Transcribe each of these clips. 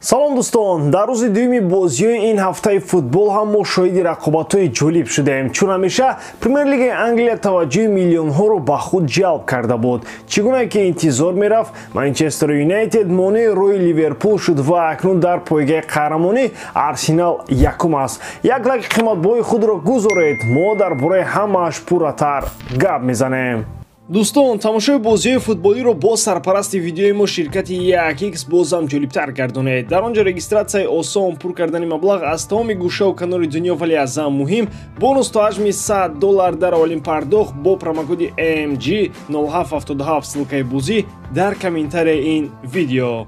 салом дӯстон, дар рӯзи дуюми бозиҳои ин ҳафтаи футбол ҳам мо шоҳиди рақобатҳои ҷолиб шудем. Чун ҳамеша Премер-лигаи Англия таваҷҷӯҳи миллионҳоро ба худ ҷалб карда буд. Чӣ гуна ки интизор мерафт, Манчестер Юнайтед монеи рӯи Ливерпул шуд ва акнун дар пойгаи қаҳрамонӣ Арсенал якум аст. Як лайк қиматбоҳои худро гузоред, мо дар бораи ҳамааш пурратар гап мезанем. Дӯстон, тамошои бозиҳои футболиро бо сарпарасти видеои мо ширкати Yakix бозам ҷолибтар гардонед. Дар он ҷо регистратсияи осон, пур кардани маблағ аз тамоми гӯшаву канори дунё, вале аз ҳам муҳим, бонус то ҳаҷми $100 дар аввалин пардохт бо промокоди AMG 0777 ссилкаи бозӣ дар комментарияи ин видео.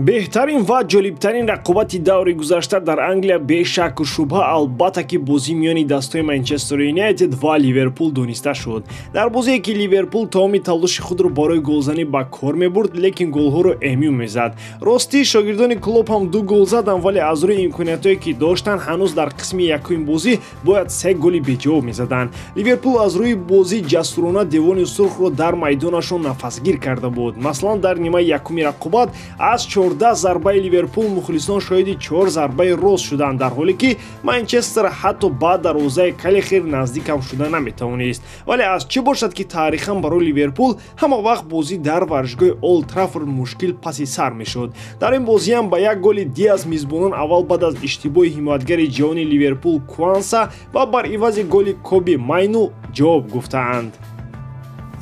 беҳтарин ва ҷолибтарин рақобати даври гузашта дар Англия бешаку шубҳа албатта ки бозӣ миёни дастаҳои Манчестер Юнайтед ва Ливерпул дониста шуд. Дар бозие ки Ливерпул тамоми талоши худро барои голзанӣ ба кор мебурд, лекин голҳоро эмю мезад. Ростӣ шогирдони клуб ҳам 2 гол заданд, вале аз рӯи имкониятҳое ки доштанд ҳанӯз дар қисми якуми бозӣ бояд 3 голи беҷавоб мезаданд. Ливерпул аз рӯи бозӣ ҷасурона девони сурхро дар майдонашон нафасгир карда буд. Маслан дар нимаи якуми рақобат аз 14 зарбаи Ливерпул мухлисон шоҳиди 4 зарбаи рост шуданд, дар ҳоле ки Манчестер ҳатто ба дарвозаи Калехер наздикам шуда наметавонист. Вале аз чӣ бошад ки таърихан барои Ливерпул ҳама вақт бозӣ дар варзишгоҳи Олд Траффорд мушкил паси сар мешуд. Дар ин бозиам ба як голи Диаз мизбонон аввал баъд аз иштибоҳи ҳимоятгари ҷавони Ливерпул Кванса ва бар ивази голи Коби Майну ҷавоб гуфтаанд.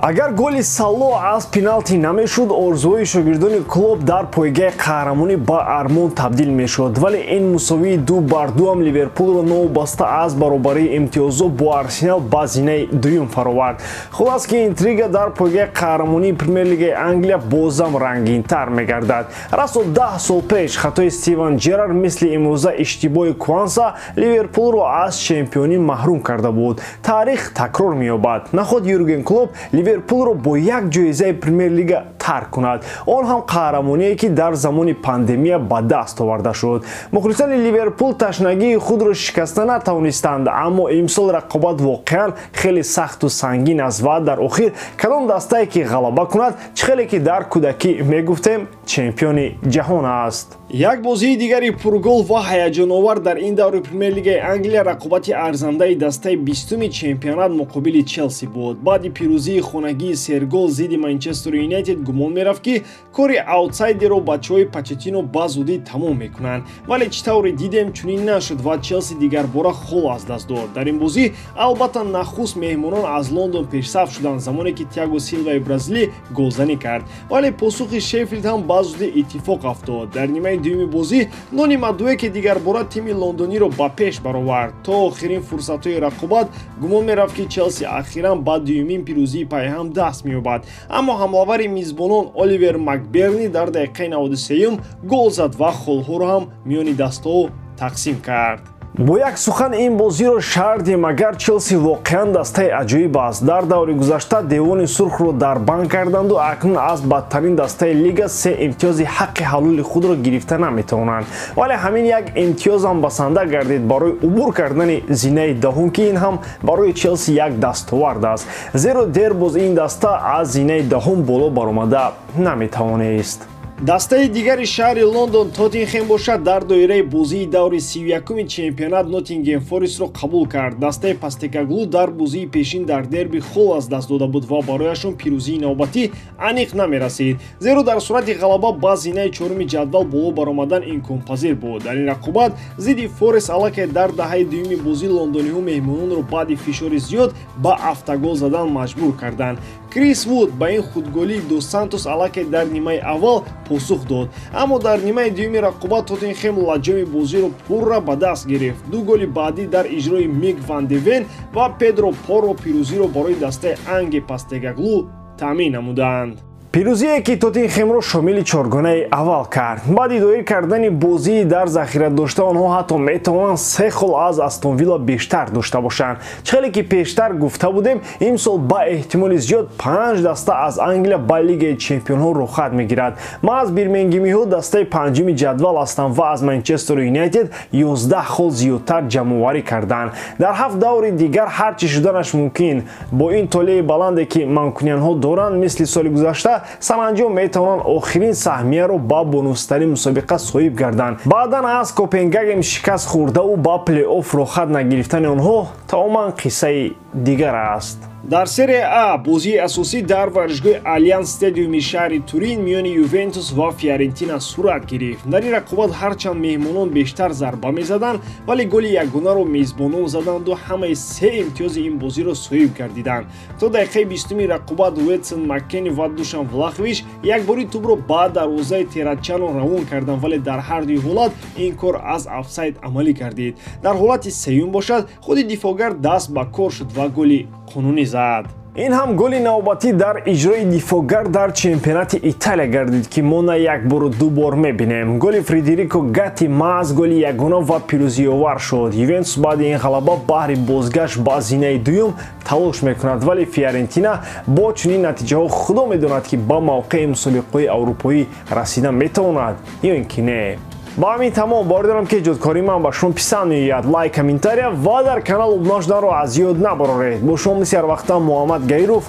Агар голи Салоҳ аз пеналти намешуд, орзуҳои шогирдони клуб дар пойгаи қаҳрамонӣ ба армон табдил мешуд, вале ин мусовии 2-2 Ливерпулро новобаста аз баробарии имтиёзҳо бо Арсенал ба зинаи дуюм фаровард. Хулос ки интрига дар пойгаи қаҳрамонии Премер-лигаи Англия бозам рангинтар мегардад. Расо 10 сол пеш хатои Стивен Ҷеррард мисли имрӯза иштибоҳи Кванса Ливерпулро аз чемпионӣ маҳрум карда буд. Таърих такрор меёбад. Наход Юрген Клоп Ливерпулро бо як ҷоизаи Премер-лига тарк кунад. Он ҳам қаҳрамоние ки дар замони пандемия ба даст оварда шуд. Мухлисони Ливерпул ташнагии худро шикаста натавонистанд, аммо имсол рақобат воқеан хеле сахту сангин аст ва дар охир кадом дастае ки ғалаба кунад, чӣ хеле ки дар кӯдакӣ мегуфтем чемпиони ҷаҳон аст. Як бозии дигари пургол ва ҳаяҷоновар дар ин даври Премер-лигаи Англия рақобати арзандаи дастаи 20-уми чемпионат муқобили Челси буд. Баъди пирӯзии хонагии сергол зидди Манчестер Юнайтед гумон мерафт ки кори аутсайдерро бачаҳои Почетино ба зудӣ тамом мекунанд, вале чӣ тавре дидем чунин нашуд ва Челси дигарбора хол аз даст дод. Дар ин бозӣ албатта нахуст меҳмонон аз Лондон пешсаф шуданд замоне ки Тиаго Силваи бразилӣ голзанӣ кард, вале посухи Шеффилд ҳам ба зудӣ иттифоқ афтод. Дар нимаи дуюми бозӣ Нони Мадуэке дигарбора тими лондониро ба пеш баровард. То охирин фурсатҳои рақобат гумон мерафт ки Челси ахиран ба дуюмин пирӯзии пайҳам даст меёбад, аммо ҳамлавари мизбонон Оливер Макберни дар дақиқаи 93 гол зад ва холҳоро ҳам миёни дастҳо тақсим кард. Бо як сухан ин бозиро шаҳрдем, агар Челси воқеан дастаи аҷоиб аст. Дар даври гузашта девони сурхро дарбанд карданду акнун аз бадтарин дастаи лига 3 имтиёзи ҳаққи ҳалоли худро гирифта наметавонанд. Вале ҳамин як имтиёзам басанда гардид барои убур кардани зинаи даҳум, ки ин ҳам барои Челси як дастовард аст. Зеро дер боз ин даста аз зинаи даҳум боло баромада наметавонист. Дастаи дигари шаҳри Лондон Тоттенхем бошад, дар доираи бозии даври 31-уми чемпионат Ноттингем Форестро қабул кард. Дастаи Пастекоглу дар бозии пешин дар дерби хол аз даст дода буд ва барояшон пирӯзии навбатӣ аниқ намерасид, зеро дар сурати ғалаба ба зинаи 4-уми ҷадвал боло баромадан имконпазир буд. Дар ин рақобат зидди Форест аллакай дар даҳаи дуюми бозӣ лондониҳо меҳмононро баъди фишори зиёд ба автогол задан маҷбур карданд. Крис Вуд ба ин худголии Дос Сантос аллакай дар нимаи аввал посух дод, аммо дар нимаи дуюми рақобат Тоттенхем лаҷоми бозиро пурра ба даст гирифт. 2 голи баъдӣ дар иҷрои Мик Ван де Вен ва Педро Поро пирӯзиро барои дастаи Анге Пастекоглу таъмин намуданд. пирӯзие ки Тоттенхемро шомили чоргонаи аввал кард. Баъди доир кардани бозии дар захира дошта, онҳо ҳатто метавонанд 3 хол аз Астон Вилла бештар дошта бошанд. Чӣ хеле ки пештар гуфта будем, имсол ба эҳтимоли зиёд 5 даста аз Англия ба Лигаи Чемпионҳо рухат мегирад. Маъз бирмингемиҳо дастаи 5-уми ҷадвал ҳастанд ва аз Манчестер Юнайтед 11 хол зиёдтар ҷамъоварӣ карданд. Дар 7 даври дигар ҳар чӣ шуданаш мумкин. Бо ин толеи баланде ки манкуниянҳо доранд, мисли соли гузашта сананҷом метавонанд охирин саҳмияро ба бонустарин мусобиқа соҳиб гарданд. баъдан аз Копенгагем шикаст хӯрдаву ба плей-офф рохат нагирифтани онҳо таоман қиссаи дигар аст. дар серия А бозии асосӣ дар варзишгоҳи Allianz стадиуми шаҳри Турин миёни Ювентус ва Фиорентина сурат гирифт. дар ин рақобат ҳарчанд меҳмонон бештар зарба мезаданд, вале голи ягонаро мезбонон заданду ҳамаи се имтиёзи ин бозиро соҳиб гардиданд. то дақиқаи 20-уми рақобат Уэйтсон Маккени ва Душан Влахович якбори тӯбро ба дарвозаи Террачано равон карданд, вале дар ҳар ду ҳолат ин кор аз офсайд амалӣ гардид. дар ҳолати сеюм бошад, худи дифоъгар даст ба кор шуд ва голи қонунӣ зад. ин ҳам голи навбатӣ дар иҷрои дифоъгар дар чемпионати Италия гардид, ки мо на як бору ду бор мебинем. голи Фредерико Гатти маҳз голи ягона ва пирӯзиовар шуд. Ювентус баъди ин ғалаба баҳри бозгашт ба зинаи дуюм талош мекунад, вале Фиорентина бо чунин натиҷаҳо худо медонад, ки ба мавқеи мусобиқаҳои аврупоӣ расида метавонад ё ин ки не. ба ҳамин тамом бори дорам, ки эҷодкории ман ба шумо писанд меояд. лайк, комментария ва дар канал обуна шуданро аз ёд набароред. бо шумо мисли ҳар вақта Муҳаммад Гайров.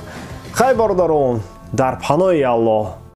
хай бародарон, дар паноҳи Аллоҳ.